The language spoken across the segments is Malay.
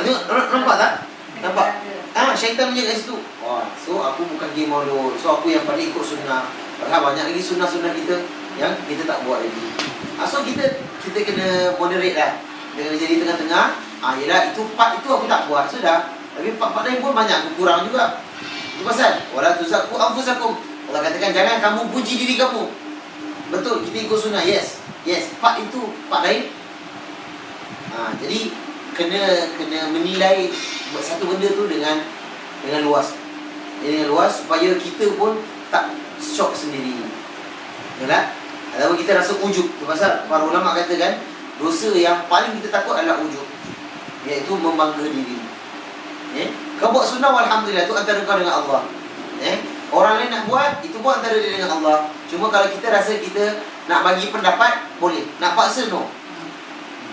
Tengok, nampak tak? Nampak? Syaitan punya kat situ. So aku bukan game model. So aku yang paling ikut sunnah. Padahal banyak lagi sunnah-sunnah kita yang kita tak buat lagi. So kita kena moderate lah. Kita kena jadi tengah-tengah. Yelah, itu part itu aku tak buat. Sudah. Tapi part-part lain pun banyak aku kurang juga. Itu pasal wala tuzakku anfusakum. Allah katakan jangan kamu puji diri kamu. Betul, kita ikut sunnah. Yes. Part itu, part lain. Jadi kena menilai satu benda tu dengan luas. Dengan luas supaya kita pun tak shock sendiri. Yalah. Ataupun kita rasa ujub. Itu pasal para ulama katakan dosa yang paling kita takut adalah ujub, iaitu membangga diri. Kau buat sunnah, alhamdulillah, itu antara kau dengan Allah. Orang lain nak buat, itu pun antara dia dengan Allah. Cuma kalau kita rasa kita nak bagi pendapat, boleh. Nak paksa, no.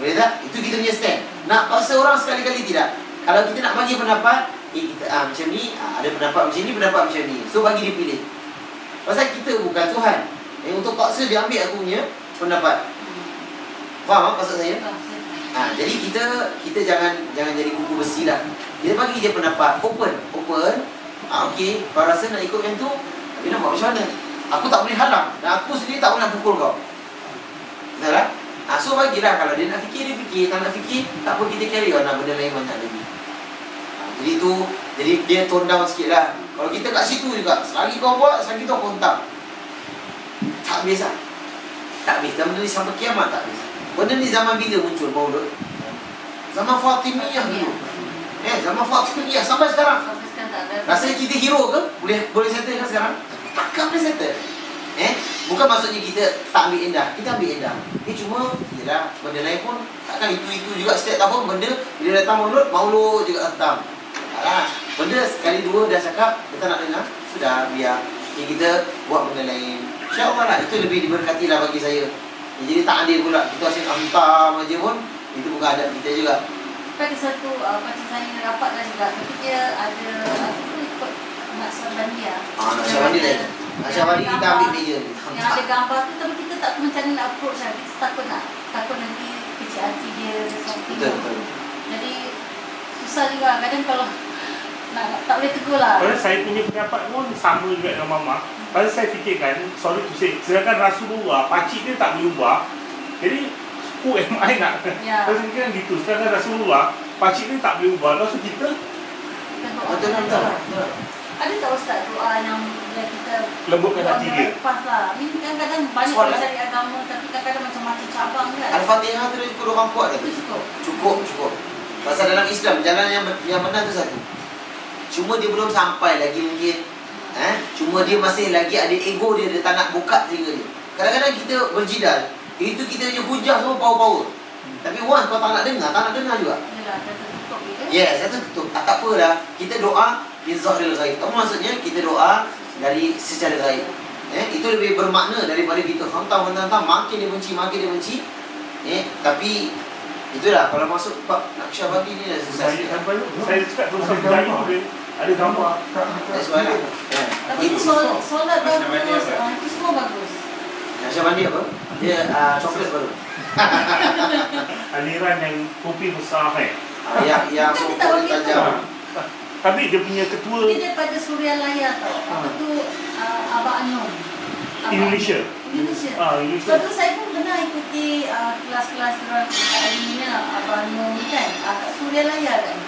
Boleh tak? Itu kita punya stand. Nak paksa orang sekali-kali tidak. Kalau kita nak bagi pendapat, kita macam ni, ada pendapat macam ni, pendapat macam ni. So bagi dia pilih. Pasal kita bukan Tuhan. Untuk paksa dia ambil aku punya pendapat. Faham tak maksud saya? Jadi kita jangan jadi kuku besi lah. Kita bagi dia pendapat open. Okey, kau rasa nak ikut yang tu, tapi nak buat macam mana? Aku tak boleh halang, dan aku sendiri tak boleh nak pukul kau. Betul tak? So bagilah, kalau dia nak fikir, dia fikir. Tak nak fikir, tak apa, kita carry on lah, benda lain banyak lagi. Jadi dia tone down sikit lah. Kalau kita kat situ juga, selagi kau buat, selagi kau kontak, tak habis lah. Tak habis, dan benda ni sampai kiamat tak habis. Benda ni zaman bila muncul, Maulud? Zaman Fatimiyah dulu. Zaman Fatimiyah sampai sekarang. Rasanya kita hero ke? Boleh settle kan sekarang? Takkan boleh settle. Bukan maksudnya kita tak ambil indah. Kita ambil indah. Cuma yelah, benda lain pun takkan itu juga setiap tahun benda. Bila datang Maulud juga datang. Benda sekali dua dah cakap, kita nak dengar, sudah biar. Kita buat benda lain. InsyaAllah lah, itu lebih diberkati lah bagi saya. Jadi tak adil pula. Kita asyik hantar aja pun, itu bukan adab kita juga. Ada satu macam saya rapat lah juga, tapi dia ada ikut Naqsyabandiyah. Naqsyabandiyah lain. Naqsyabandiyah kita ambil meja ni. Yang ada gambar tu, tapi kita tak tahu macam mana nak approach lah. Kita takut nanti kecil hati dia something. Betul. Jadi susah juga. Kadang kalau tak boleh tegur lah. Kalau saya punya pendapat pun sama juga dengan Mama. Kalau saya fikirkan, sorry to say, sedangkan Rasulullah, pakcik dia tak boleh ubah. Jadi who am I nak? Saya fikirkan gitu. Sedangkan Rasulullah, pakcik dia tak boleh ubah. Lalu kita betul. Ada tak Ustaz doa yang kita lembutkan hati dia? Lepas lah. Ini kadang-kadang banyak orang cari agama, tapi kadang-kadang macam-macam cabang kan. Al-Fatihah tu cukup orang kuat tak? Cukup. Pasal dalam Islam, jalan yang benar tu satu. Cuma dia belum sampai lagi mungkin. Cuma dia masih lagi ada ego dia tak nak buka telinga dia. Kadang-kadang kita berjidal, itu kita punya hujah semua power. Tapi once kau tak nak dengar juga. Yalah, dah tertutup dia. Yes, dah tertutup. Tak apalah. Kita doa di zahiril ghaib. Apa maksudnya? Kita doa dari secara ghaib. Itu lebih bermakna daripada kita hantar makin dia benci. Tapi itulah kalau masuk bab Naqsyabandi ni dah susah. Saya cakap terus Melayu dia ada gambar. That's why. Tapi solat bagus, itu semua bagus. Naqsyabandi apa? Dia coklat baru. Aliran yang kopi besar Yang sokong tajam. Tapi dia punya ketua Dia daripada Suryalaya tau. Apa tu Abah Anum. Indonesia. Sebab tu saya pun pernah ikuti kelas-kelas Alina Abah Anum kan. Kat Suryalaya kan.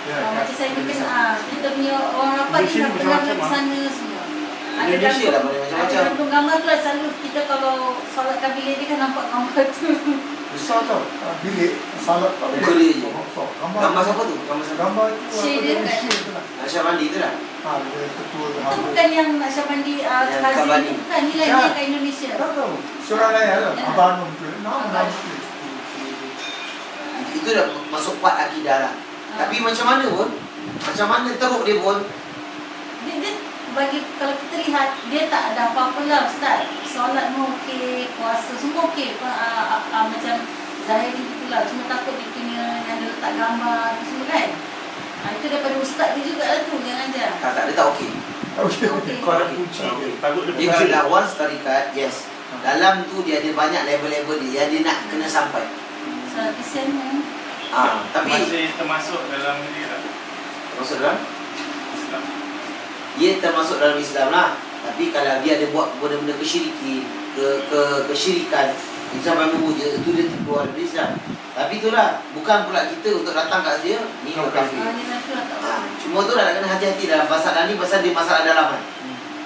Macam saya bikin kita punya orang rapat ni nak pegang ke sana semua. Indonesia lah boleh macam-macam. Ada gambar tu lah selalu kita kalau solatkan bilik dia kan nampak gambar tu. Besar tau. Bilik salat tak Muka dia je. Gambar siapa tu? Gambar itu Syed dia kan. Naqsyabandi tu lah. Dia ketua Itu dia. bukan yang Naqsyabandi Kazim. Bukan, ni lain dia kat Indonesia. Tak tahu. Suralaya lah. Abang Nom tu. Nama tu. Itu dah masuk part akidah lah. Tapi macam mana teruk dia pun, Dia bagi kalau kita lihat dia tak ada apa-apa lah Ustaz. Solat pun okey, puasa semua okey. Macam Zahiri itulah, cuma takut dia punya yang dia letak gambar tu semua kan. Itu daripada Ustaz dia jugalah tu yang ajar. tak dia tak okey. Okey. Kau ada kunci. Takut Dia kalau dah once tarikat, yes. Dalam tu dia ada banyak level-level dia yang dia nak kena sampai. Salat Islam Tapi masih termasuk dalam ini lah. termasuk dalam Islam. dia termasuk dalam Islam lah. Tapi kalau dia ada buat benda-benda kesyirikan itu sampai memuja, itu dia keluar dari Islam. Tapi itulah, bukan pula kita untuk datang kat dia ni orang kafir. Ni nanti lah tak boleh. Cuma tu lah nak kena hati-hati dalam masalah ni, pasal dia masalah dalaman.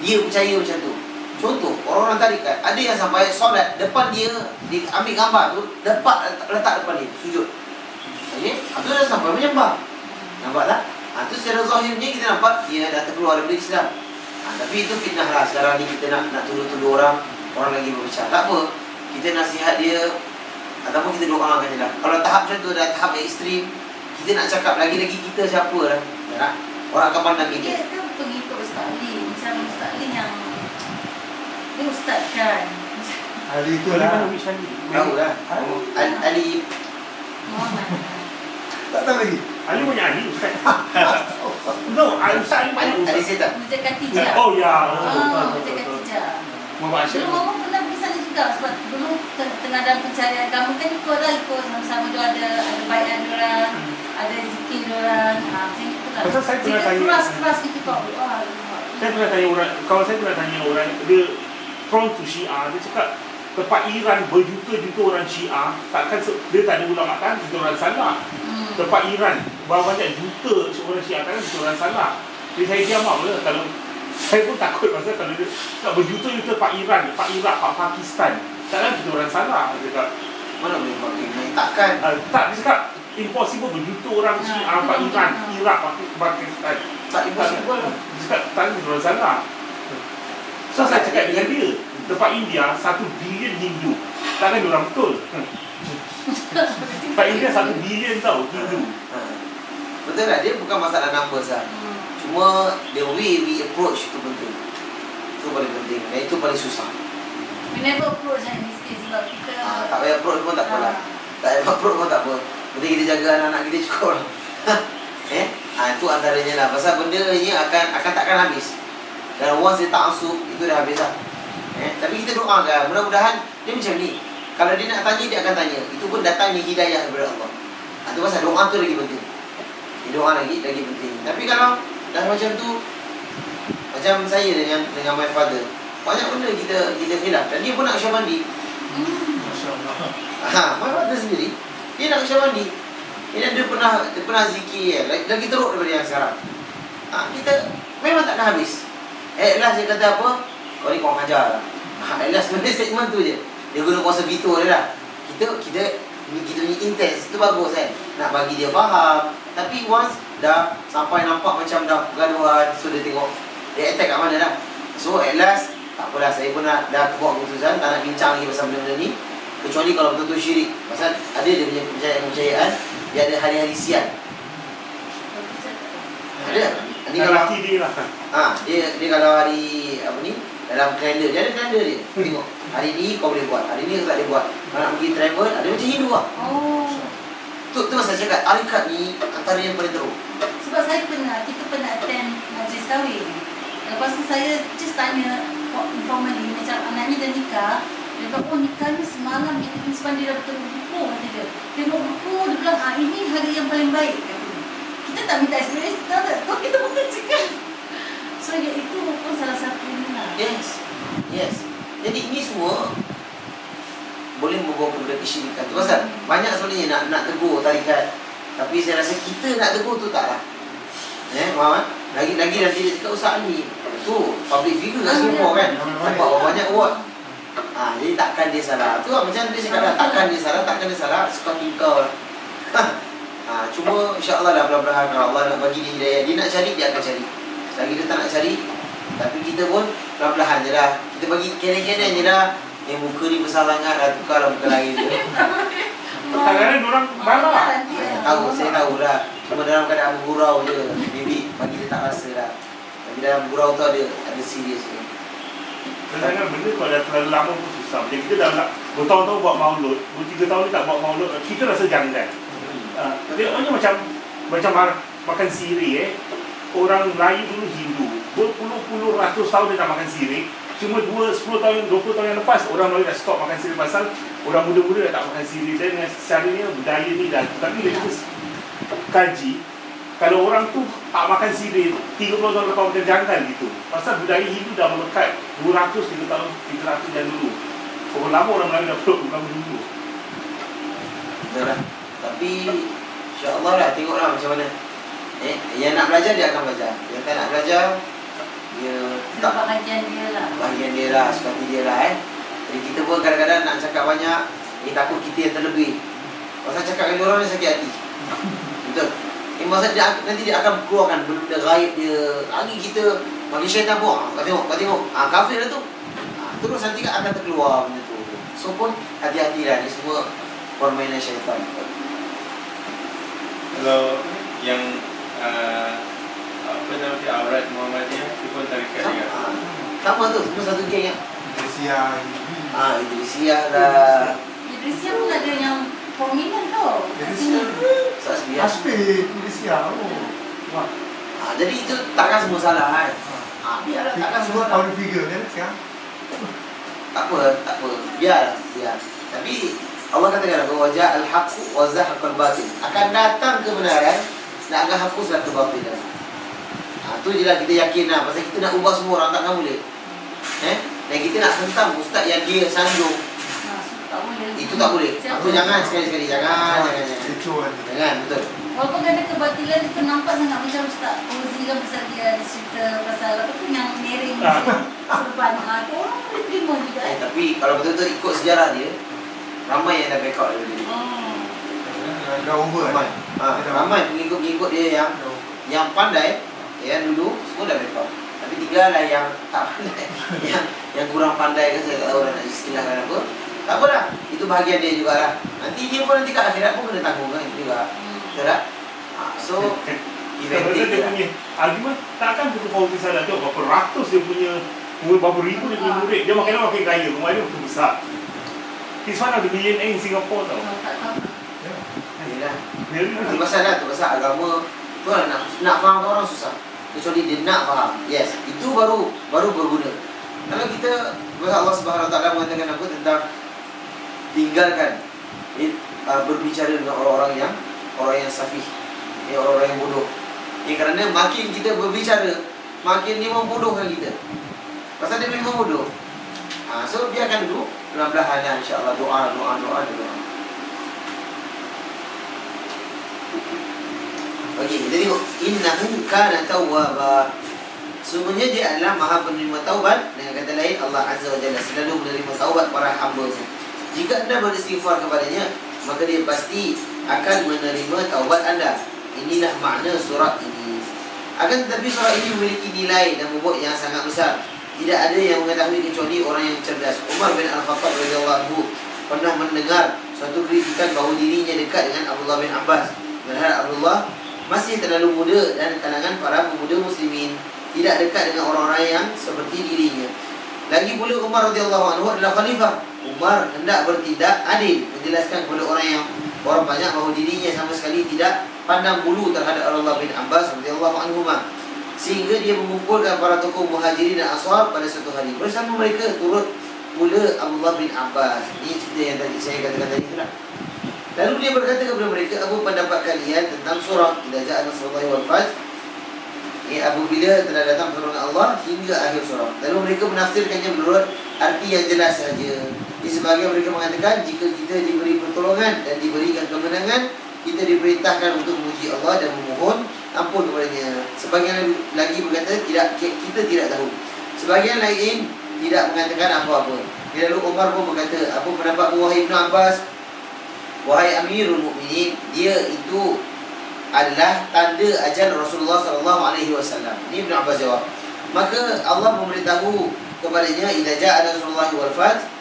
Dia percaya macam tu. Contoh, orang-orang tarikat ada yang sampai solat depan dia, dia ambil gambar tu, letak depan dia, sujud. Okey, itu dah sampai menyembah. Nampak tak? Itu secara zahirnya kita nampak dia dah terkeluar dari Islam. Tapi itu fitnah lah. Sekarang ni kita nak tuduh-tuduh orang lagi berbicara. Tak apa, kita nasihat dia ataupun kita doakan je lah. Kalau tahap macam tu dah tahap ekstrim, kita nak cakap lagi-lagi kita siapa lah. Tak? Orang akan pandang kita. Dia kan pengikut Ustaz Ali. Macam Ustaz Ali yang dia ustaz kan. Hari itu Kalau mana lah. wish Ali? Tahu lah. Ali Muhammad. Tak tahu lagi. Ali banyak Ali Ustaz. No, Ustaz Ali banyak Ali Ustaz. Setan. Masjid Khatijah. Oh ya. Masjid Khatijah. Muhammad Dulu Asyik. mama pernah pergi sana juga sebab dulu tengah dalam pencarian agama kan ikut sama-sama tu ada bayan diorang, ada zikir diorang. Macam itu lah. Pasal saya pernah tanya- keras kita kau. Saya pernah tanya orang, kalau saya pernah tanya orang, dia prone to Syiah, dia cakap tempat Iran berjuta-juta orang Syiah, takkan dia tak ada ulama kan, juta orang salah. Tempat Iran, berapa banyak juta orang Syiah kan, juta orang salah. Jadi saya diam lah, kalau saya pun takut pasal kalau dia cakap berjuta-juta Pak Iran, Pak Iraq, Pak Pakistan, takkan juta orang salah. Dia cakap, Mana boleh pakai main takkan. tak, dia cakap impossible berjuta orang Syiah, Pak Iran, Iraq, Pakistan. Tak impossible lah. Dia cakap takkan juta orang salah. So saya cakap dengan dia, tempat India 1 bilion Hindu, takkan dia orang betul. Tempat India 1 bilion tau Hindu. Betul tak? Dia bukan masalah numbers lah. Cuma the way we approach itu penting. Itu paling penting. Dan itu paling susah. We never approach yang mesti sebab kita Tak payah approach pun tak apa lah. Tak payah approach pun tak apa. Penting kita jaga anak-anak kita cukup lah. Itu antaranya lah. Pasal benda ni akan takkan habis. Dan once dia tak masuk, itu dah habis lah. Tapi kita doakan. Mudah-mudahan dia macam ni. Kalau dia nak tanya, dia akan tanya. Itu pun datangnya hidayah daripada Allah. Itu pasal doa tu lagi penting. Doa lagi penting. Tapi kalau dah macam tu, macam saya dengan my father, banyak benda kita hilaf. Dan dia pun nak syah mandi. Masya Allah. My father sendiri, dia nak syah mandi. Dia pernah zikir lagi teruk daripada yang sekarang. Kita memang takkan habis. At last dia kata apa? Kau ni kau ajar lah. At last sebenarnya statement tu je. Dia guna kuasa fitur dia lah. Kita punya intense. Itu bagus kan. Nak bagi dia faham. Tapi once dah sampai nampak macam dah pergaduhan, so dia tengok dia attack kat mana dah. So at last, tak apalah, saya pun dah buat keputusan, tak nak bincang lagi pasal benda-benda ni. Kecuali kalau betul-betul syirik. Pasal ada dia punya kepercayaan, dia ada hari-hari sial. Ada. Ni kalau Lelaki dia lah. dia kalau hari apa ni, dalam kalender, dia ada kalender dia. Tengok, hari ni kau boleh buat, hari ni kau tak boleh buat. Kalau nak pergi travel, ada macam Hindu lah. Tu masa saya cakap, tarikat ni antara yang paling teruk. sebab kita pernah attend majlis kahwin. Lepas tu saya just tanya informally macam anaknya dah nikah. Dia kata, nikah ni semalam kita sebab dia dah betul buku kata dia. Dia buat buku, dia bilang, ini hari yang paling baik kata dia. Kita tak minta experience, tahu kita pun kerjakan. So itu pun salah satunya lah. Yes. Jadi ini semua boleh membawa kepada kesyirikan. Tu pasal banyak sebenarnya nak tegur tarikat. Tapi saya rasa kita nak tegur tu taklah. Faham kan? Lagi-lagi nanti dia cakap Ustaz Ali. Tu public figure kat Singapore kan. Nampak banyak award. Jadi takkan dia salah. Tu lah, macam dia cakap dah, takkan dia salah, suka kau lah. Cuma insya-Allah lah perlahan-lahan kalau Allah nak bagi dia hidayah, dia nak cari, dia akan cari. Selagi dia tak nak cari, tapi kita pun perlahan-lahan je dah. Kita bagi kena-kena je dah. Muka ni besar sangat lah, tukarlah muka lain tu. Kadang-kadang orang marah. Saya tahu lah. Cuma dalam keadaan bergurau je. Maybe bagi dia tak rasa lah. Tapi dalam bergurau tu ada serius ni. Kadang-kadang benda kalau dah terlalu lama pun susah. Macam kita dah bertahun-tahun buat maulud, 3 tahun ni tak buat maulud, kita rasa janggal. Tengoknya macam makan sirih. Orang Melayu dulu Hindu, berpuluh-puluh ratus tahun dia tak makan sirih. Cuma 10 tahun, 20 tahun yang lepas orang Melayu dah stop makan sirih pasal orang muda-muda dah tak makan sirih. Dan dengan secaranya budaya ni dah. Tapi kita kaji, kalau orang tu tak makan sirih 30 tahun lepas macam janggal gitu. Pasal budaya Hindu dah melekat 200 tahun, 300 dan dulu. Berapa lama orang Melayu dah peluk bukan dulu. Betul lah. Tapi insya-Allah lah, tengoklah macam mana. Yang nak belajar dia akan belajar. Yang tak nak belajar dia tak Dapat kajian dia lah. bahagian dia lah, seperti dia lah Jadi kita pun kadang-kadang nak cakap banyak, takut kita yang terlebih. Pasal cakap dengan orang ni sakit hati. Betul. Masa dia nanti dia akan keluarkan benda gaib dia. Lagi kita bagi syaitan pun, kau tengok. Kafir dah tu. Terus nanti akan terkeluar benda tu. So pun hati-hatilah, ni semua permainan syaitan. Kalau yang apa nama dia, aurat Muhammadiyah itu pun tarikat juga. Sama tu, semua satu geng ya. Malaysia, Idrisiah lah. Idrisia pun ada yang prominent tau. Kat Idrisia, sini. Sasbiah. Aspek, Malaysia. Oh, wah. Jadi itu takkan semua salah kan. Biarlah, takkan semua Semua salah. power figure kan sekarang. Tak apa. Biar. Tapi Allah katakan bahawa ja'al haqqu wa zahaqal batil. Akan datang kebenaran dan akan hapuslah kebatilan. Tu je lah kita yakin lah. Pasal kita nak ubah semua orang, takkan boleh. Dan kita nak hentam ustaz yang dia sanjung. Tak boleh. Itu tak boleh. Tu jangan sekali-sekali. Jangan. Kecoh kan. Jangan, betul. Walaupun ada kebatilan itu nampak sangat macam Ustaz Fauzi kan pasal dia ada cerita pasal apa tu yang nering serban. Tu orang boleh terima juga. Tapi kalau betul-betul ikut sejarah dia, ramai yang dah back out daripada dia. Dah over Ramai. kan. Ramai pengikut-pengikut dia yang pandai, dulu semua dah back out. Tapi 3 lah yang tak pandai. yang kurang pandai ke, saya tak tahu nak istilahkan apa. Tak apa lah, itu bahagian dia jugalah. Nanti dia pun nanti kat akhirat pun kena tanggung kan juga. Betul tak? So Sebab dia lah. punya argument, takkan betul Fauzi salah. Tengok berapa ratus dia punya, berapa ribu dia punya murid. Dia makin lama makin kaya, rumah dia betul besar. He's one of the millionaire in Singapore tau. Tak tahu. Yelah. Really? Itu pasal agama tu lah, nak faham orang susah. Kecuali dia nak faham. Yes, itu baru berguna. Kalau kita, pasal Allah Subhanahu Wa Taala mengatakan apa tentang tinggalkan berbicara dengan orang yang safih, orang-orang yang bodoh. Kerana makin kita berbicara, makin dia membodohkan kita. Pasal dia memang bodoh. So biarkan dulu, pelan-pelan lah, insya-Allah doa. Okey, kita tengok innahu kana tawwaba. Sungguhnya dia adalah Maha penerima taubat. Dengan kata lain, Allah Azza wa Jalla selalu menerima taubat para hamba-Nya. Jika anda beristighfar kepadanya, maka dia pasti akan menerima taubat anda. Inilah makna surah ini. Akan tetapi surah ini memiliki nilai dan bobot yang sangat besar. Tidak ada yang mengetahui kecuali orang yang cerdas. Umar bin Al-Khattab radhiyallahu anhu pernah mendengar suatu kritikan bahawa dirinya dekat dengan Abdullah bin Abbas. Padahal Abdullah masih terlalu muda dan kalangan para pemuda muslimin tidak dekat dengan orang-orang yang seperti dirinya. Lagi pula Umar radhiyallahu anhu adalah khalifah. Umar hendak bertindak adil, menjelaskan kepada orang banyak bahawa dirinya sama sekali tidak pandang bulu terhadap Abdullah bin Abbas radhiyallahu anhuma. Sehingga dia mengumpulkan para tokoh Muhajirin dan Ansar pada suatu hari. Bersama mereka turut pula Abdullah bin Abbas. Ini cerita yang tadi saya katakan tadi itulah. Lalu dia berkata kepada mereka, apa pendapat kalian tentang surah Idza Ja'a Nasrullahi wal Fath? Apabila telah datang pertolongan Allah hingga akhir surah. Lalu mereka menafsirkannya menurut arti yang jelas saja. Sebagai mereka mengatakan, jika kita diberi pertolongan dan diberikan kemenangan, kita diperintahkan untuk memuji Allah dan memohon ampun kepadanya. Sebagian lagi berkata, kita tidak tahu. Sebagian lain tidak mengatakan apa-apa. Lalu Umar pun berkata, apa pendapatmu wahai Ibn Abbas? Wahai Amirul Mukminin, dia itu adalah tanda ajal Rasulullah SAW. Ini Ibn Abbas jawab. Maka Allah memberitahu kepadanya, idza ja'a nasrullahi wal fath,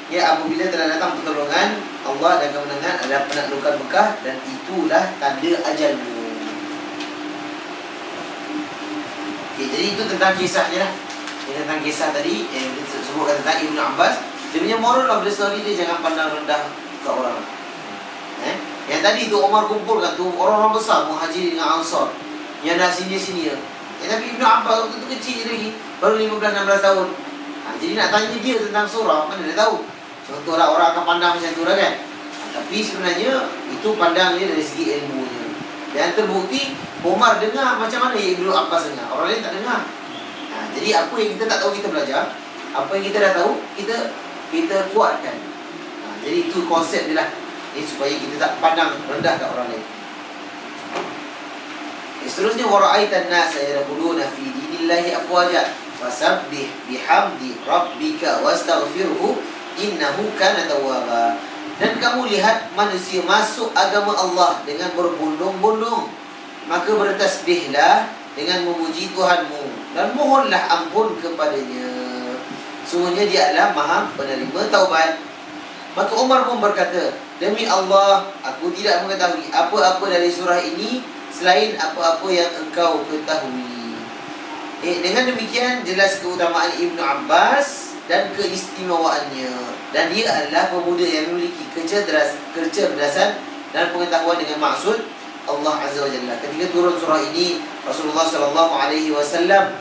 apabila telah datang pertolongan Allah dan kemenangan, adalah penaklukan Mekah, dan itulah tanda ajalmu. Jadi itu tentang kisahnya lah. Ini tentang kisah tadi yang kita sebutkan tentang Ibn Abbas. Dia punya moral of the story, dia jangan pandang rendah ke orang. Yang tadi tu Umar kumpulkan tu orang-orang besar Muhajirin dengan Ansar yang dah senior. Tapi Ibn Abbas waktu tu kecil lagi, baru 15-16 tahun. Jadi nak tanya dia tentang surah, mana dia tahu? Contohlah orang akan pandang macam tu lah kan. Tapi sebenarnya itu pandang dia dari segi ilmunya. Dan terbukti Umar dengar macam mana Ibnu Abbas dengar. Orang lain tak dengar. Jadi apa yang kita tak tahu kita belajar, apa yang kita dah tahu kita kuatkan. Jadi itu konsep dia lah. Supaya kita tak pandang rendah kat orang lain. Seterusnya wara'aitan nasa yadkhuluna fi dinillahi afwaja fasabbih bihamdi rabbika wastaghfirhu innahu kana tawwaba. Dan kamu lihat manusia masuk agama Allah dengan berbondong-bondong, maka bertasbihlah dengan memuji Tuhanmu dan mohonlah ampun kepadanya. Sungguhnya dia adalah Maha penerima taubat. Maka Umar pun berkata, demi Allah, aku tidak mengetahui apa-apa dari surah ini selain apa-apa yang engkau ketahui. Dengan demikian jelas keutamaan Ibnu Abbas dan keistimewaannya. Dan dia adalah pemuda yang memiliki kecerdasan dan pengetahuan dengan maksud Allah Azza wa Jalla. Ketika turun surah ini, Rasulullah sallallahu alaihi wasallam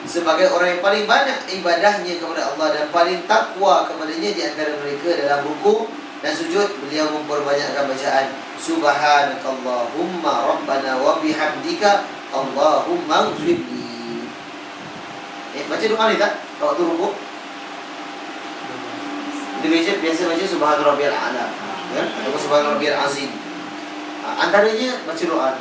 sebagai orang yang paling banyak ibadahnya kepada Allah dan paling takwa kepadanya di antara mereka dalam rukuk dan sujud, beliau memperbanyakkan bacaan Subhanakallahumma rabbana wa bihamdika Allahumma ighfirli. Baca doa ni tak? Waktu rukuk dia biasa baca Subhana Rabbiyal A'la, ya? Atau Subhana Rabbiyal Azim. Antaranya baca doa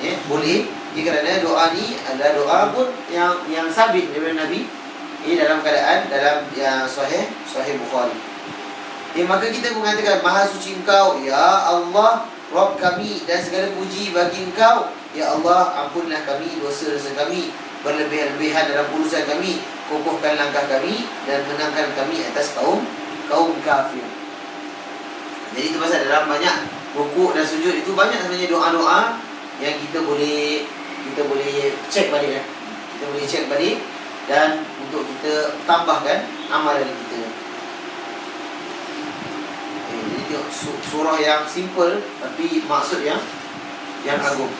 ni. Boleh kerana doa ni adalah doa pun yang sabit daripada Nabi. Ini dalam keadaan dalam sahih Bukhari. Maka kita mengatakan Maha suci Engkau ya Allah, Rabb kami, dan segala puji bagi Engkau. Ya Allah, ampunilah kami dosa-dosa kami, berlebih-lebihan dalam urusan kami, kokohkan langkah kami dan menangkan kami atas kaum kafir. Jadi itu pasal dalam banyak rukuk dan sujud itu banyak sebenarnya doa-doa yang kita boleh cek balik ya. Kita boleh cek balik dan untuk kita tambahkan amalan kita. Jadi tengok surah yang simple tapi maksud yang agung.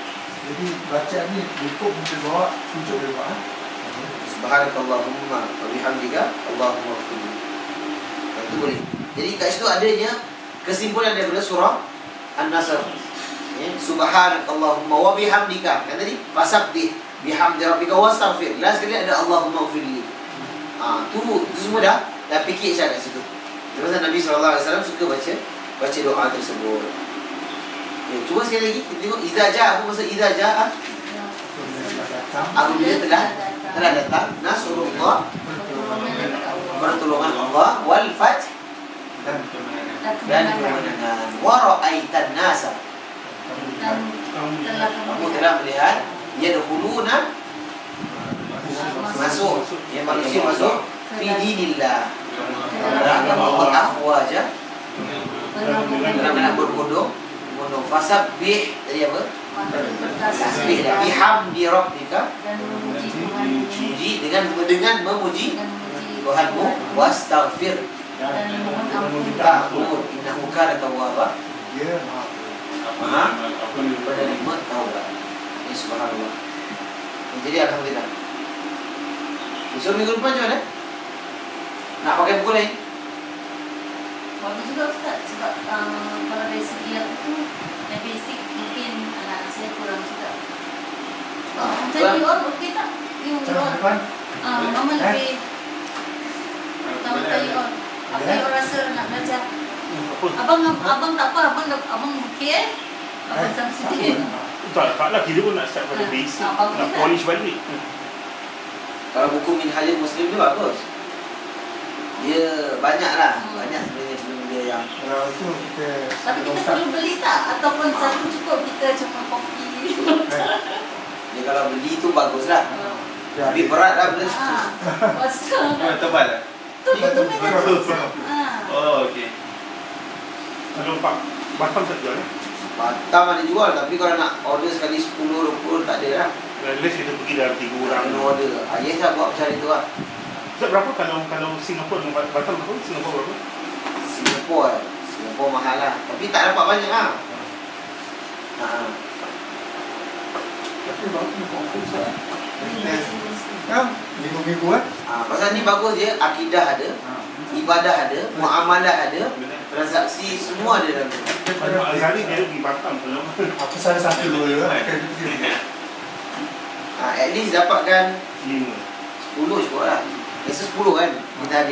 Jadi baca ni rukuk mesti doa, sujud doa. Subhanakallahumma wa bihamdika Allahumma ighfirli. Itu boleh. Jadi kat situ adanya kesimpulan daripada surah An-Nasr. Subhanakallahumma wa bihamdika. Kan tadi fasabbih bihamdi rabbika wastaghfir. Last sekali ada Allahumma ighfirli. Tu semua dah fikir kat situ. Sebab Nabi SAW suka baca doa tersebut. Cuba sekali lagi kita tengok idza jaa. Apa maksud idza jaa? Apabila telah datang nasrullah, pertolongan Allah, wal fath, dan kemenangan. Wa ra'aitan nasa, kamu telah melihat yadkhuluna, masuk, yang manusia masuk fi dinillah, agama Allah afwaja, benar-benar berbondong. Fasabbih tadi apa? Tasbih dah. Bihamdi rabbika, dan memuji dengan memuji Tuhanmu, wastaghfir, dan mohon ampun. Innahu kana tawwaba. Ya, Maha penerima taubat. Ini subhanallah. Jadi alhamdulillah. Besok minggu depan macam mana? Nak pakai buku lain? Bagus juga Ustaz, sebab kalau dari segi aku tu yang basic mungkin anak saya kurang juga. Macam you all okey tak? You all Mama lebih tahu tak you all. Apa you all rasa nak belajar? Abang tak apa, abang okey Abang Samsudin. Taklah, kita pun nak start pada basic, nak polish balik. Kalau buku Minhajul Muslim tu bagus. Dia banyak sebenarnya benda yang itu kita. Tapi kita perlu beli tak? Ataupun satu cukup kita cuma kopi? dia kalau beli tu baguslah. Tapi berat lah benda tu. Kosong. Tebal lah. Tu memang. Oh, okey. Kalau Batam tak jual Batam ada jual, tapi kalau nak order sekali 10-20 tak ada lah. Unless kita pergi dalam 3 orang. Kena order. Ayah saya buat macam itu lah. Ustaz, berapa kalau Singapura dengan Batam berapa? Singapura berapa? Singapura mahal lah. Tapi tak dapat banyak lah. Tapi bagus confuse lah. Kan? Minggu-minggu kan? Pasal ni bagus je, akidah ada, ibadah ada, muamalah ada, Benar. transaksi semua ada dalam tu. Mak Azhari dia pergi Batam ke lama. Aku salah satu dulu lah. At least dapatkan 5. 10 cukup lah. Biasa 10 kan kita ada